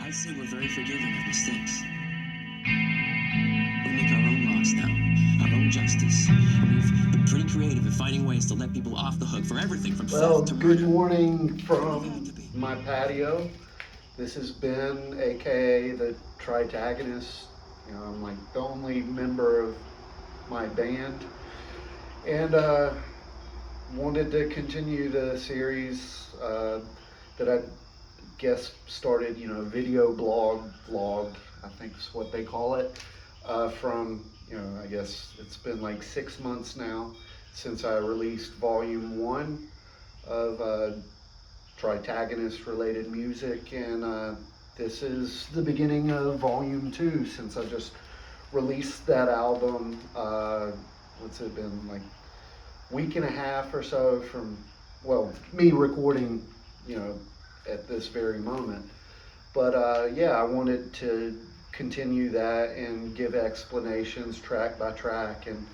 I'd say we're very forgiving of mistakes. We make our own laws now, our own justice. And we've been pretty creative at finding ways to let people off the hook for everything from Well, theft to good murder. morning from my patio. This has been, aka the Tritagonist. I'm like the only member of my band, and wanted to continue the series that I guess started. Video vlog. I think is what they call it. From I guess it's been like 6 months now since I released Volume One of Tritagonist related music, and this is the beginning of Volume 2 since I just released that album. What's it been, like week and a half or so from, well, me recording, at this very moment. But yeah, I wanted to continue that and give explanations track by track. And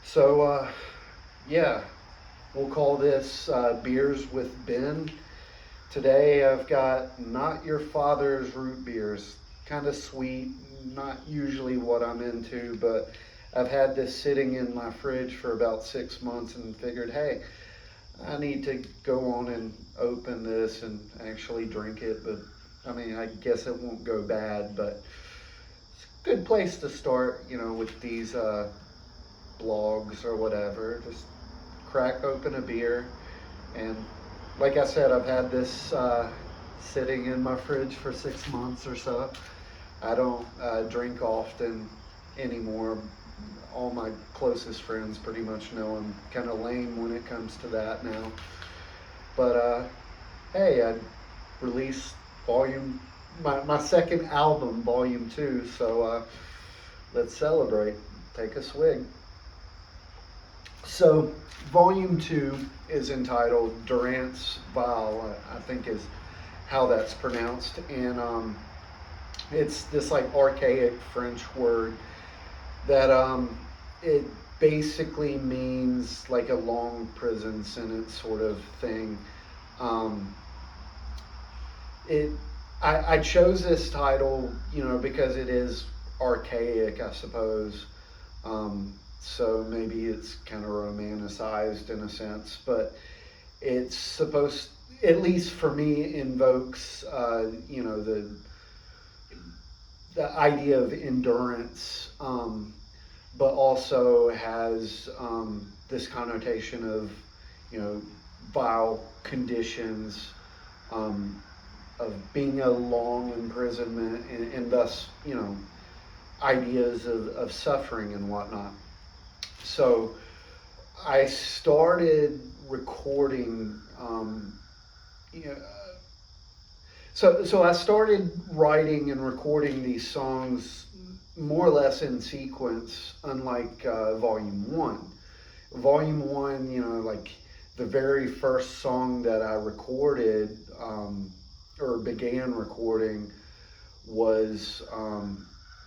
so, yeah, we'll call this Beers with Ben. Today I've got Not Your Father's root beers. Kind of sweet, not usually what I'm into, but I've had this sitting in my fridge for about 6 months and figured, hey, I need to go on and open this and actually drink it. But I mean, I guess it won't go bad, but it's a good place to start, with these blogs or whatever. Just crack open a beer. And like I said, I've had this sitting in my fridge for 6 months or so. I don't drink often anymore. All my closest friends pretty much know I'm kind of lame when it comes to that now. But hey, I released my second album, Volume 2, so let's celebrate. Take a swig. So, Volume 2 is entitled Durance Vile, I think is how that's pronounced. And it's this like archaic French word that it basically means like a long prison sentence sort of thing. Um, it I chose this title, because it is archaic, I suppose. So maybe it's kind of romanticized in a sense, but it's supposed, at least for me, invokes, the idea of endurance, but also has this connotation of, you know, vile conditions, of being a long imprisonment, and thus, ideas of suffering and whatnot. So I started recording. You know, so I started writing and recording these songs more or less in sequence, unlike Volume One. Volume One, like the very first song that I recorded, or began recording, was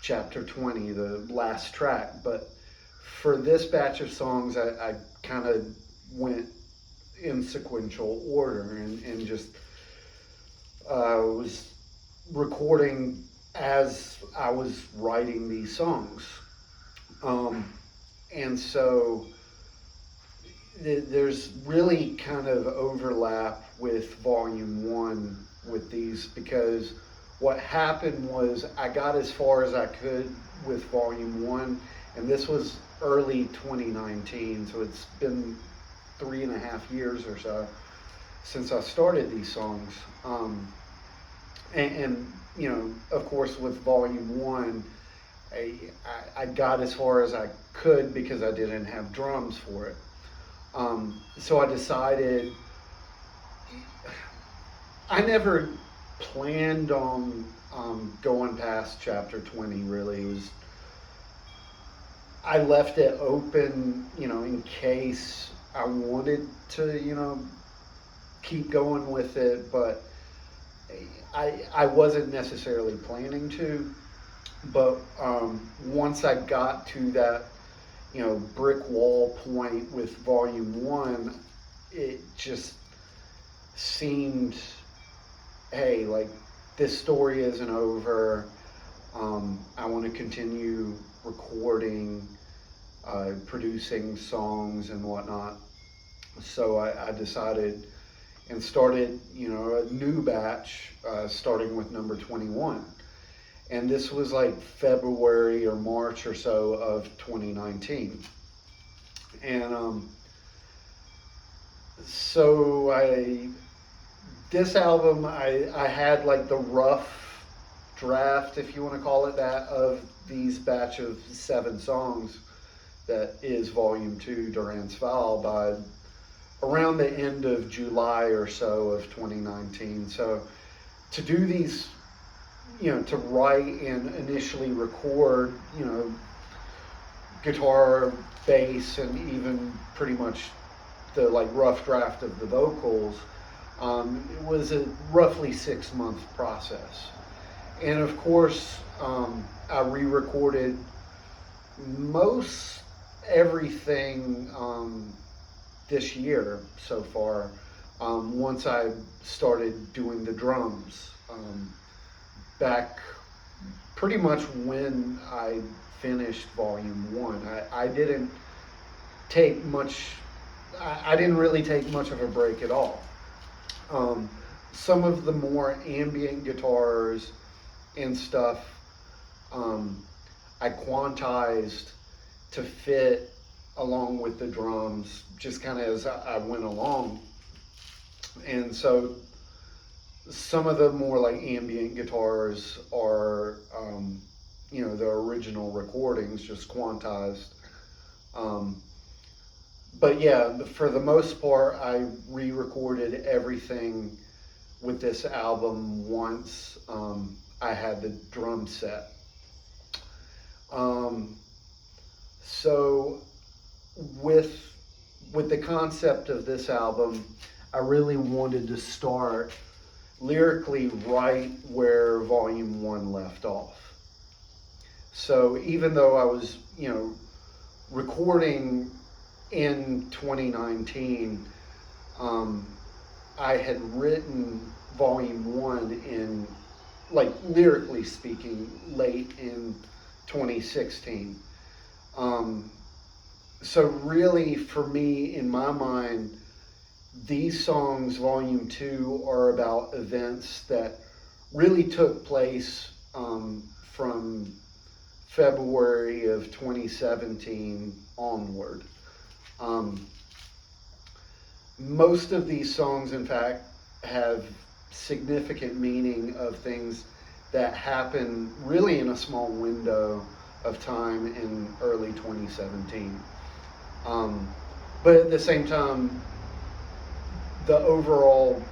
Chapter 20, the last track. But for this batch of songs, I kind of went in sequential order, and just was recording as I was writing these songs. And so there's really kind of overlap with Volume 1 with these, because what happened was I got as far as I could with Volume 1, and this was early 2019, so it's been 3.5 years or so since I started these songs. And of course, with Volume 1, I got as far as I could because I didn't have drums for it. So I decided, I never planned on going past Chapter 20, really. I left it open, in case I wanted to, keep going with it, but I wasn't necessarily planning to. But once I got to that, brick wall point with Volume 1, it just seemed, hey, like, this story isn't over. I want to continue recording, producing songs and whatnot. So I decided and started, a new batch, starting with number 21. And this was like February or March or so of 2019. And so this album, I had like the rough draft, if you want to call it that, of these batch of 7 songs that is Volume 2, Durance Vile, by around the end of July or so of 2019. So to do these, to write and initially record, guitar, bass, and even pretty much the like rough draft of the vocals, it was a roughly 6-month process. And of course, I re-recorded most everything this year so far. Once I started doing the drums, back pretty much when I finished Volume 1, I didn't take much. I didn't really take much of a break at all. Some of the more ambient guitars and stuff, I quantized to fit along with the drums, just kind of as I went along. And so some of the more like ambient guitars are, the original recordings, just quantized. But yeah, for the most part, I re-recorded everything with this album once I had the drum set. So with the concept of this album, I really wanted to start lyrically right where Volume 1 left off. So even though I was, recording in 2019, I had written Volume 1 in, like, lyrically speaking, late in 2016. So really, for me, in my mind, these songs, Volume 2, are about events that really took place from February of 2017 onward. Most of these songs, in fact, have significant meaning of things that happen really in a small window of time in early 2017. But at the same time, the overall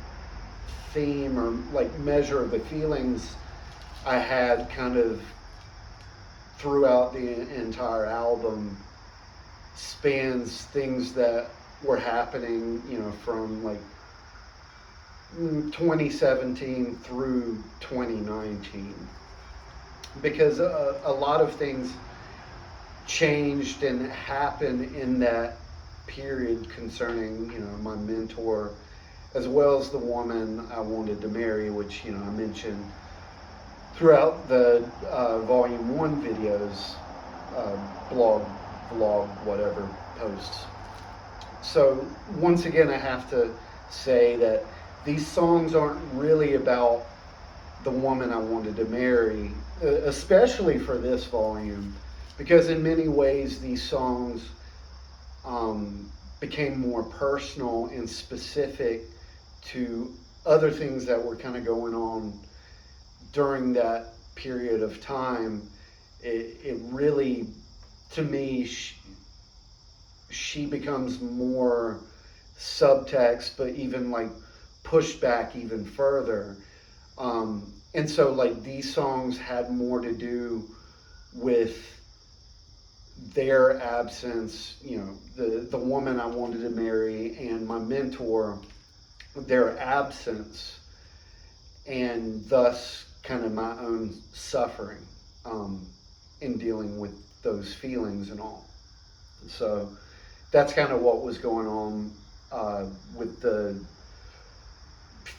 theme or like measure of the feelings I had kind of throughout the entire album spans things that were happening, from like 2017 through 2019. Because a lot of things changed and happened in that period concerning, my mentor, as well as the woman I wanted to marry, which, I mentioned throughout the Volume 1 videos, blog, vlog, whatever, posts. So once again, I have to say that these songs aren't really about the woman I wanted to marry, especially for this volume, because in many ways these songs became more personal and specific to other things that were kind of going on during that period of time. It really, to me, she becomes more subtext, but even like pushed back even further. And so like these songs had more to do with their absence, the woman I wanted to marry and my mentor, their absence, and thus kind of my own suffering in dealing with those feelings and all. So that's kind of what was going on with the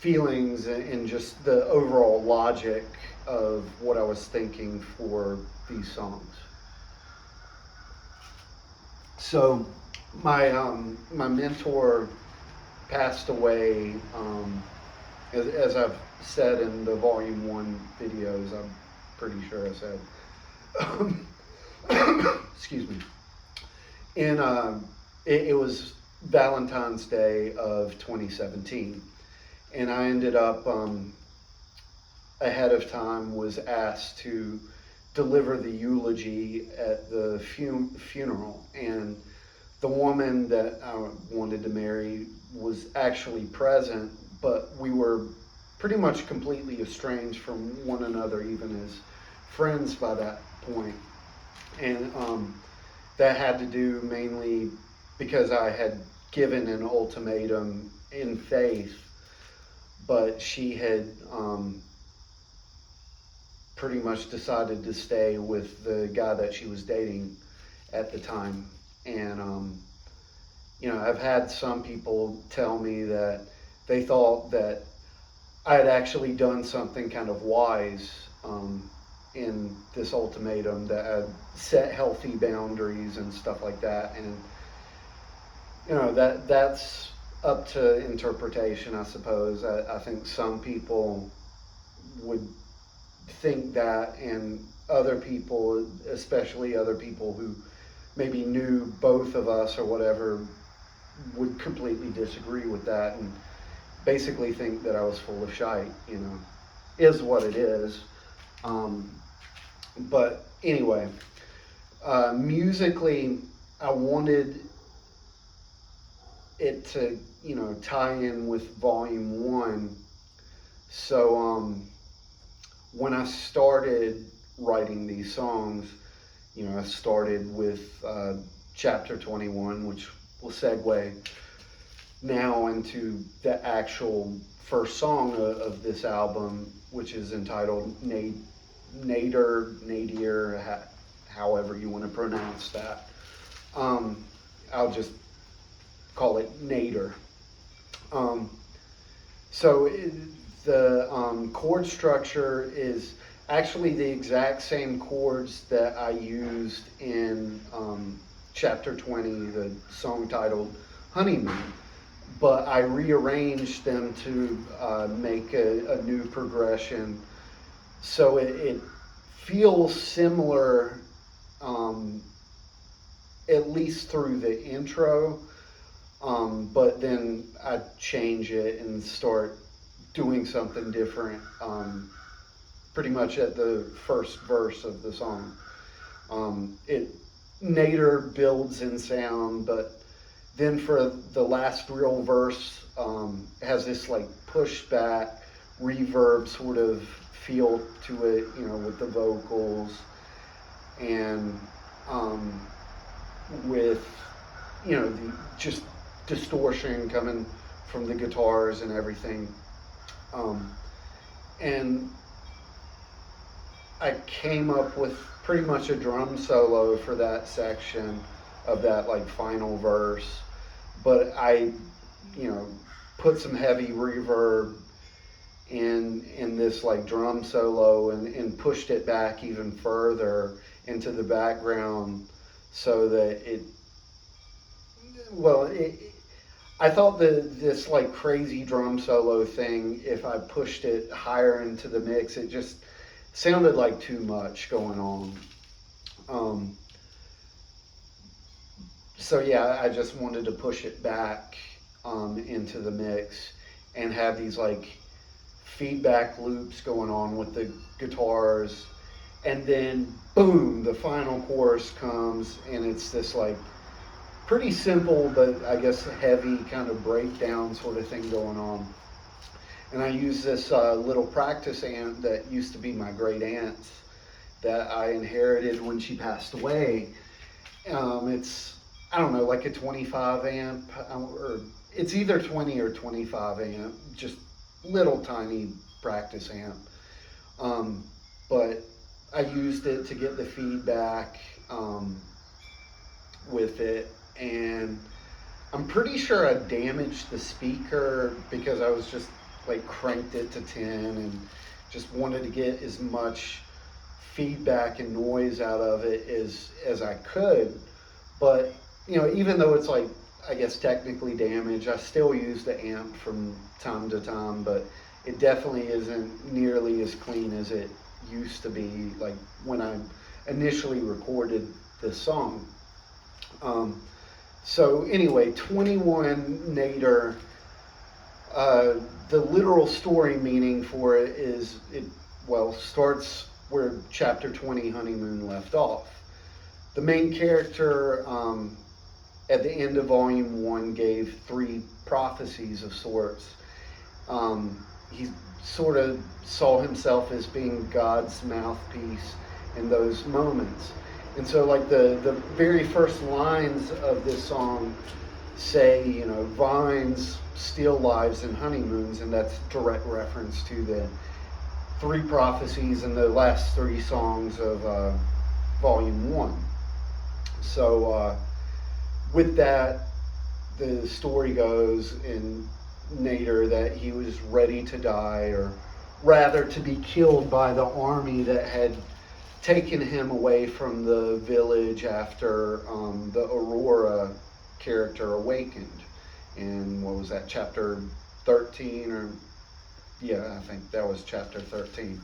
feelings and just the overall logic of what I was thinking for these songs. So my mentor passed away, as I've said in the Volume 1 videos, I'm pretty sure I said. Excuse me. And it was Valentine's Day of 2017. And I ended up, ahead of time, was asked to deliver the eulogy at the funeral. And the woman that I wanted to marry was actually present, but we were pretty much completely estranged from one another, even as friends by that point. And that had to do mainly because I had given an ultimatum in faith, but she had pretty much decided to stay with the guy that she was dating at the time. And I've had some people tell me that they thought that I had actually done something kind of wise in this ultimatum, that I'd set healthy boundaries and stuff like that. And that's up to interpretation, I suppose. I think some people would think that, and other people, especially other people who maybe knew both of us or whatever, would completely disagree with that and basically think that I was full of shite, is what it is. But anyway, musically, I wanted it to, tie in with Volume 1. So when I started writing these songs, I started with chapter 21, which will segue now into the actual first song of this album, which is entitled Nadir, however you want to pronounce that. I'll just call it Nadir. So the chord structure is actually the exact same chords that I used in chapter 20, the song titled Honeymoon, but I rearranged them to make a new progression. So it feels similar, at least through the intro, but then I change it and start doing something different pretty much at the first verse of the song. Nadir builds in sound, but then for the last real verse, has this like pushback, reverb sort of feel to it, with the vocals, and with, the just distortion coming from the guitars and everything. And I came up with pretty much a drum solo for that section of that like final verse, but I, put some heavy reverb in this like drum solo and pushed it back even further into the background so that I thought that this like crazy drum solo thing, if I pushed it higher into the mix, it just sounded like too much going on. So yeah, I just wanted to push it back into the mix and have these like feedback loops going on with the guitars, and then boom, the final chorus comes, and it's this like pretty simple but I guess heavy kind of breakdown sort of thing going on. And I use this little practice amp that used to be my great aunt's, that I inherited when she passed away. It's, I don't know, like a 25 amp, or it's either 20 or 25 amp, just little tiny practice amp. But I used it to get the feedback with it, and I'm pretty sure I damaged the speaker because I was just like cranked it to 10 and just wanted to get as much feedback and noise out of it as I could. But even though it's like, I guess technically damaged, I still use the amp from time to time, but it definitely isn't nearly as clean as it used to be, like when I initially recorded this song. So anyway, 21 Nader, the literal story meaning for it is, starts where chapter 20, Honeymoon, left off. The main character, at the end of volume 1, gave 3 prophecies of sorts. He sort of saw himself as being God's mouthpiece in those moments. And so, like, the very first lines of this song say, vines, still lives, and honeymoons, and that's direct reference to the 3 prophecies in the last 3 songs of volume 1. So with that, the story goes in Nader that he was ready to die, or rather to be killed by the army that had taken him away from the village after the Aurora character awakened. And what was that, chapter 13? Or yeah, I think that was chapter 13.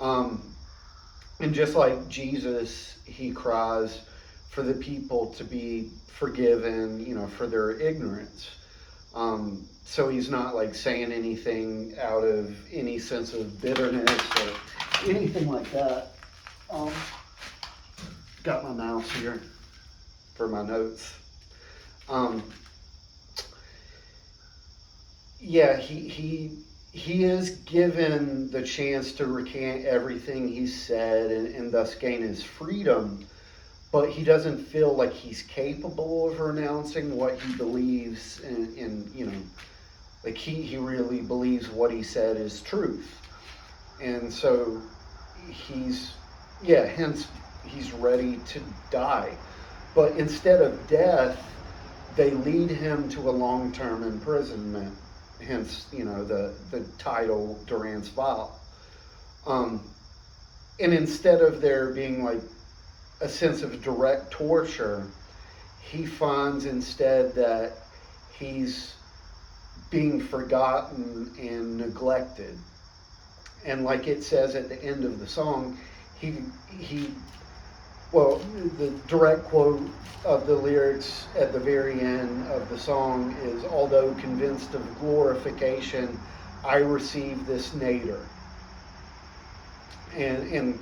And just like Jesus, he cries for the people to be forgiven, for their ignorance. So he's not like saying anything out of any sense of bitterness or anything like that. Got my mouse here for my notes. Yeah, he is given the chance to recant everything he's said and thus gain his freedom, but he doesn't feel like he's capable of renouncing what he believes, and like he really believes what he said is truth. And so hence he's ready to die. But instead of death, they lead him to a long-term imprisonment, hence, the title Durance Vile. And instead of there being like a sense of direct torture, he finds instead that he's being forgotten and neglected. And like it says at the end of the song, the direct quote of the lyrics at the very end of the song is, although convinced of glorification, I receive this nadir. And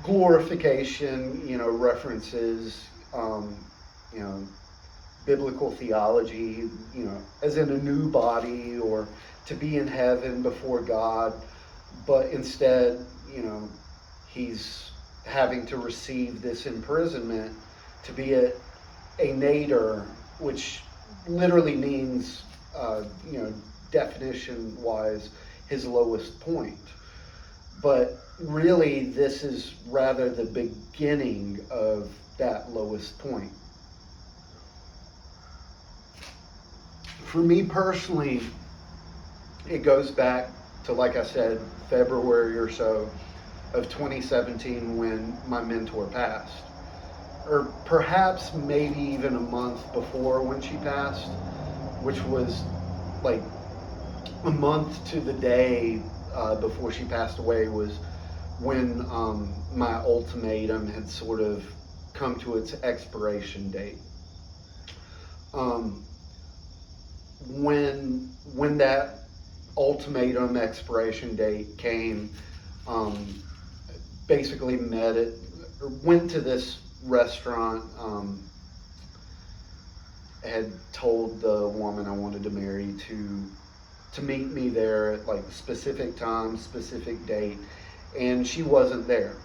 glorification, references, biblical theology, as in a new body or to be in heaven before God. But instead, he's having to receive this imprisonment to be a nadir, which literally means, definition-wise, his lowest point. But really, this is rather the beginning of that lowest point. For me personally, it goes back to, like I said, February or so of 2017 when my mentor passed. Or perhaps maybe even a month before when she passed, which was like a month to the day before she passed away, was when my ultimatum had sort of come to its expiration date. When that ultimatum expiration date came, basically went to this restaurant, had told the woman I wanted to marry to meet me there at like specific time, specific date, and she wasn't there.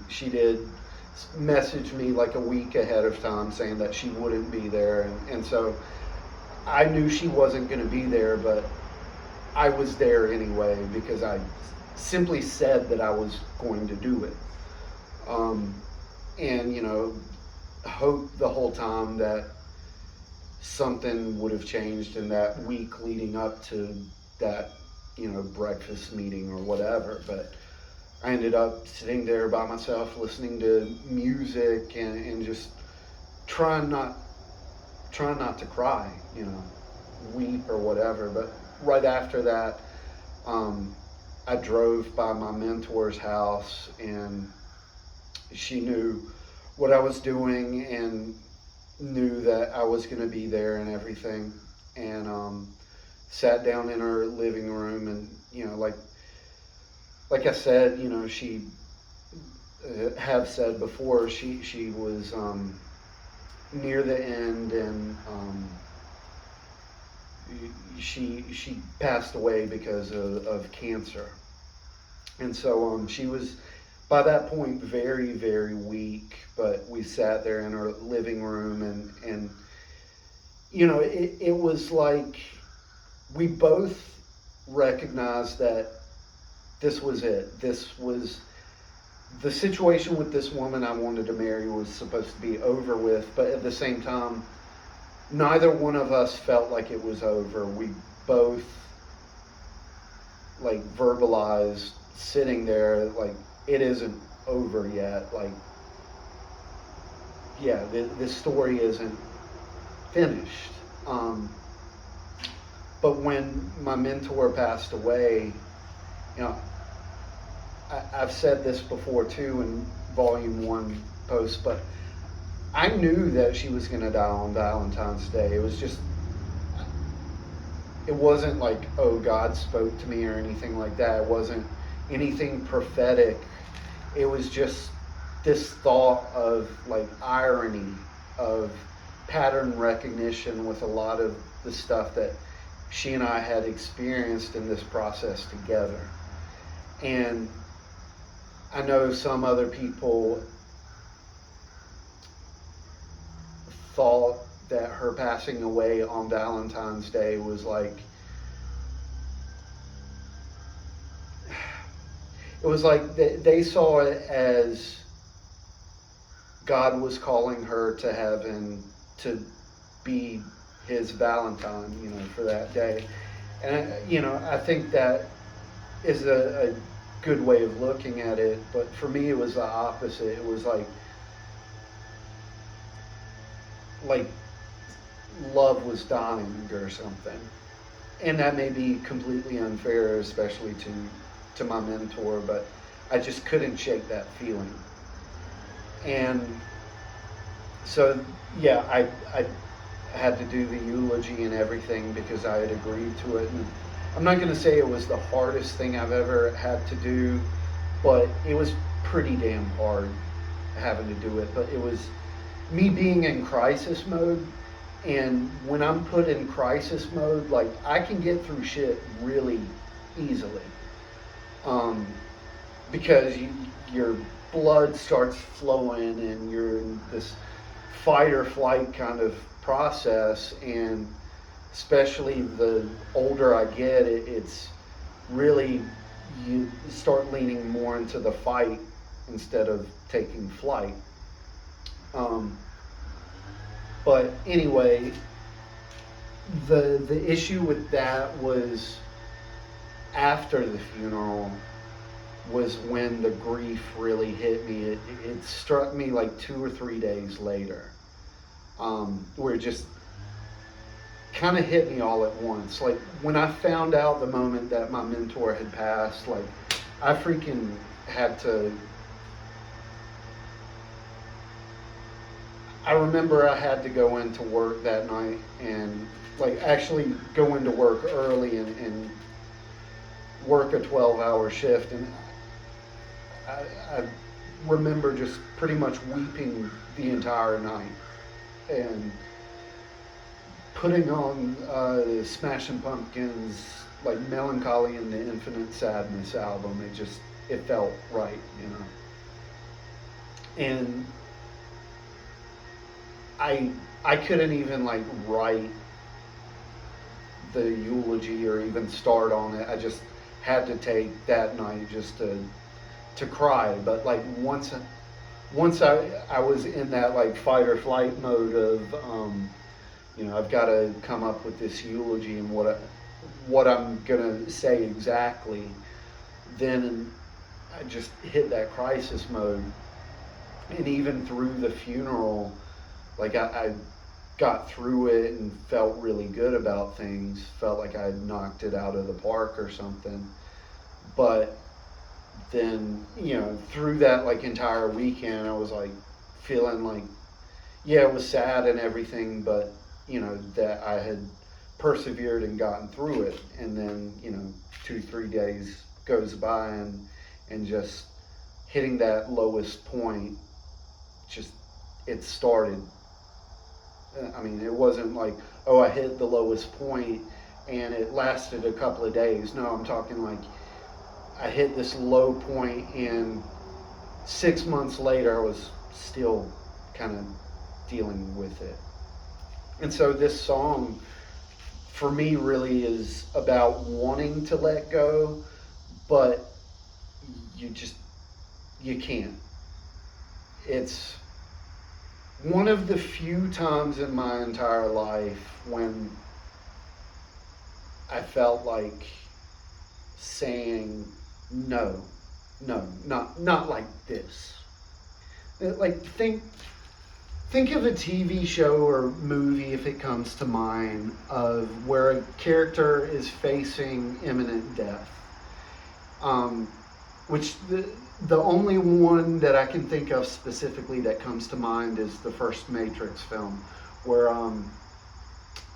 She did message me like a week ahead of time saying that she wouldn't be there, and so I knew she wasn't going to be there, but I was there anyway because I simply said that I was going to do it. And hoped the whole time that something would have changed in that week leading up to that, breakfast meeting or whatever. But I ended up sitting there by myself listening to music and just trying not trying not to cry, weep or whatever. But right after that, I drove by my mentor's house, and she knew what I was doing and knew that I was going to be there and everything. And sat down in her living room, and like I said, she have said before, she was near the end, and she passed away because of cancer. And so she was by that point very, very weak. But we sat there in her living room, and it was like we both recognized that this was it. This was the situation with this woman I wanted to marry was supposed to be over with, but at the same time, neither one of us felt like it was over. We both like verbalized sitting there like it isn't over yet. Like, yeah, this story isn't finished. But when my mentor passed away, you know, I've said this before too in volume 1 post, but I knew that she was going to die on Valentine's Day. It wasn't like, oh, God spoke to me or anything like that. It wasn't anything prophetic. It was just this thought of like irony, of pattern recognition with a lot of the stuff that she and I had experienced in this process together. And I know some other people thought that her passing away on Valentine's Day was like, it was like they saw it as God was calling her to heaven to be his Valentine, for that day. And, I think that is a good way of looking at it. But for me, it was the opposite. It was like love was dying or something. And that may be completely unfair, especially to my mentor, but I just couldn't shake that feeling. And so, yeah, I had to do the eulogy and everything because I had agreed to it. And I'm not going to say it was the hardest thing I've ever had to do, but it was pretty damn hard having to do it. But it was me being in crisis mode. And when I'm put in crisis mode, like, I can get through shit really easily. Because your blood starts flowing and you're in this fight or flight kind of process. And especially the older I get, it's really, you start leaning more into the fight instead of taking flight. But anyway, the issue with that was after the funeral was when the grief really hit me. It struck me like 2 or 3 days later, where it just kind of hit me all at once. Like when I found out the moment that my mentor had passed, like I freaking had to. I remember I had to go into work that night and like actually go into work early and work a 12-hour shift. And I remember just pretty much weeping the entire night and putting on the Smashing Pumpkins, like Melancholy and the Infinite Sadness album. It felt right, And I couldn't even like write the eulogy or even start on it. I just had to take that night just to cry. But like once I was in that like fight or flight mode of I've got to come up with this eulogy and what what I'm gonna say exactly, then I just hit that crisis mode. And even through the funeral, like I got through it and felt really good about things, felt like I had knocked it out of the park or something. But then, through that like entire weekend, I was like feeling like, yeah, it was sad and everything, but that I had persevered and gotten through it. And then 2 3 days goes by, and just hitting that lowest point, just it started. I mean, it wasn't like, oh, I hit the lowest point and it lasted a couple of days. No, I'm talking like I hit this low point, and 6 months later I was still kind of dealing with it. And so this song for me really is about wanting to let go, but you just you can't. It's one of the few times in my entire life when I felt like saying no, no, not like this. Like think of a TV show or movie, if it comes to mind, of where a character is facing imminent death. Which the only one that I can think of specifically that comes to mind is the first Matrix film, where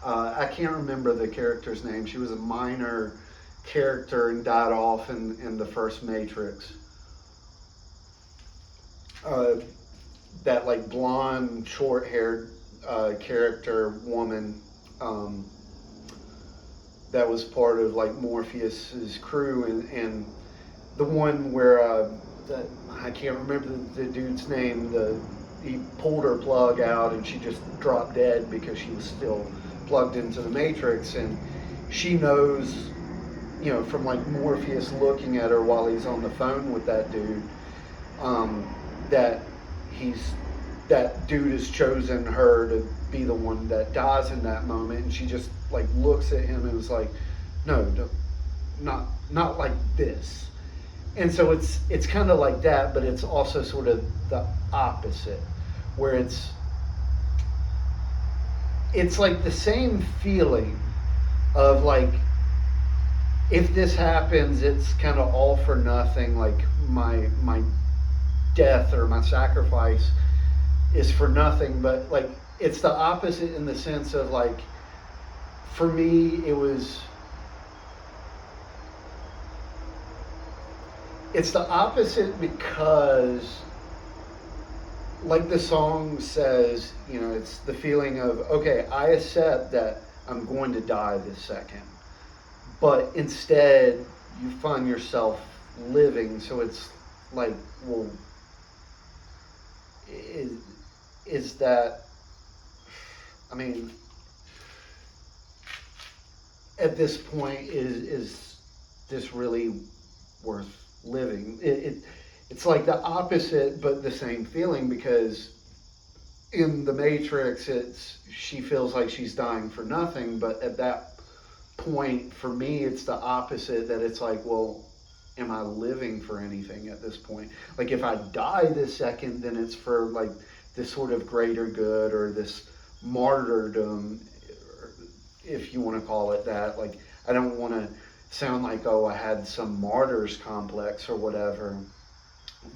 I can't remember the character's name. She was a minor character and died off in the first Matrix. That like blonde, short-haired character woman that was part of like Morpheus's crew, and the one where I can't remember the dude's name. He pulled her plug out and she just dropped dead because she was still plugged into the Matrix, and she knows, from like Morpheus looking at her while he's on the phone with that dude, that that dude has chosen her to be the one that dies in that moment, and she just like looks at him and was like, no, not like this. And so it's kind of like that, but it's also sort of the opposite, where it's like the same feeling of like, if this happens, it's kind of all for nothing. Like my death or my sacrifice is for nothing. But like it's the opposite in the sense of like, for me it's the opposite because, like the song says, it's the feeling of, okay, I accept that I'm going to die this second, but instead you find yourself living. So it's like, well, is that, I mean, at this point, is this really worth living? It's like the opposite, but the same feeling, because in the Matrix, she feels like she's dying for nothing, but at that point, for me, it's the opposite, that it's like, well, am I living for anything at this point? Like, if I die this second, then it's for like this sort of greater good, or this martyrdom, if you want to call it that. Like, I don't want to sound like, oh, I had some martyr's complex or whatever,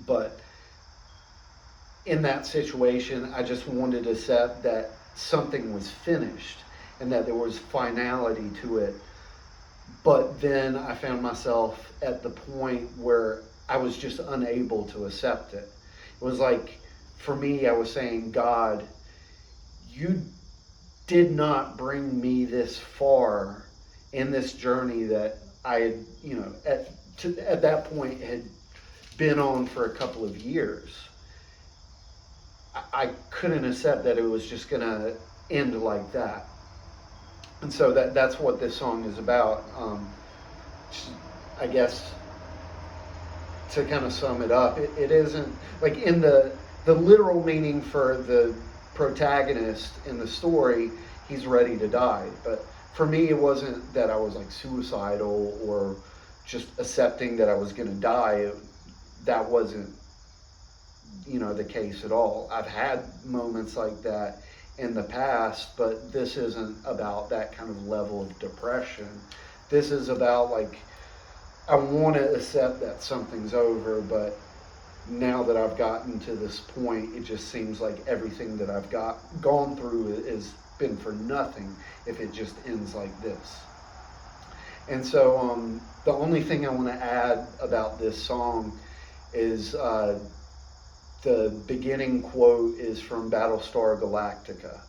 but in that situation, I just wanted to accept that something was finished and that there was finality to it. But then I found myself at the point where I was just unable to accept it. It was like, for me, I was saying, God, you did not bring me this far in this journey that I had, at that point had been on for a couple of years. I couldn't accept that it was just going to end like that. And so that's what this song is about. I guess to kind of sum it up, it isn't like, in the literal meaning for the protagonist in the story, he's ready to die. But for me, it wasn't that I was like suicidal or just accepting that I was going to die. That wasn't, the case at all. I've had moments like that in the past, but this isn't about that kind of level of depression. This is about like, I want to accept that something's over, but now that I've gotten to this point, it just seems like everything that I've gone through has been for nothing if it just ends like this. And so the only thing I want to add about this song is the beginning quote is from Battlestar Galactica,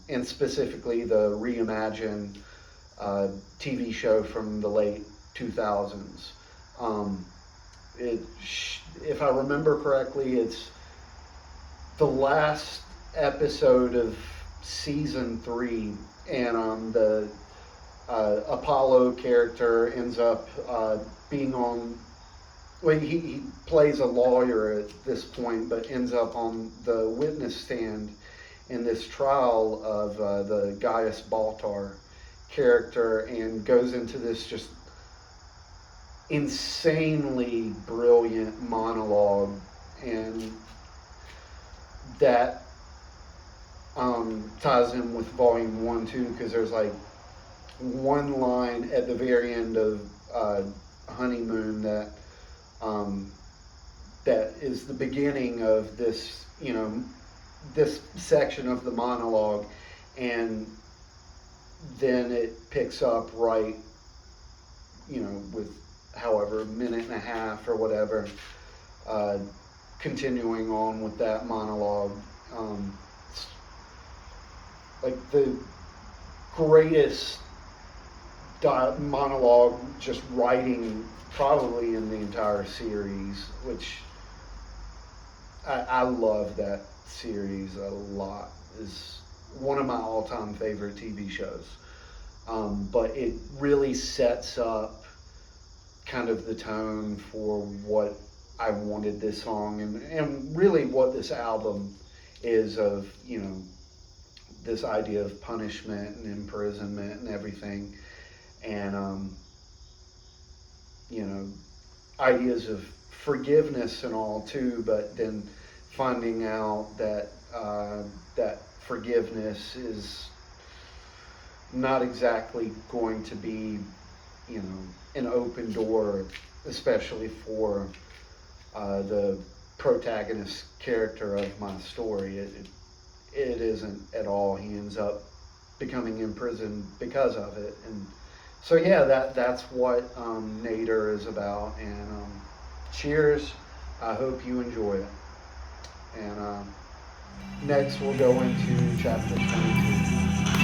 and specifically the reimagined TV show from the late 2000s. If I remember correctly, it's the last episode of season 3, and the Apollo character ends up being on. Well, he plays a lawyer at this point, but ends up on the witness stand in this trial of the Gaius Baltar character, and goes into this just insanely brilliant monologue, and that ties in with volume 1 too, because there's like one line at the very end of Honeymoon that is the beginning of this, this section of the monologue, and then it picks up right, with however, a minute and a half or whatever, continuing on with that monologue. Like the greatest monologue just writing probably in the entire series, which I love that series a lot. Is one of my all-time favorite TV shows. But it really sets up kind of the tone for what I wanted this song, and really what this album is, of, this idea of punishment and imprisonment and everything, and ideas of forgiveness and all too, but then finding out that that forgiveness is not exactly going to be, an open door, especially for the protagonist character of my story. It isn't at all. He ends up becoming imprisoned because of it, and so yeah, that's what Nader is about. And cheers. I hope you enjoy it. And next we'll go into chapter 22.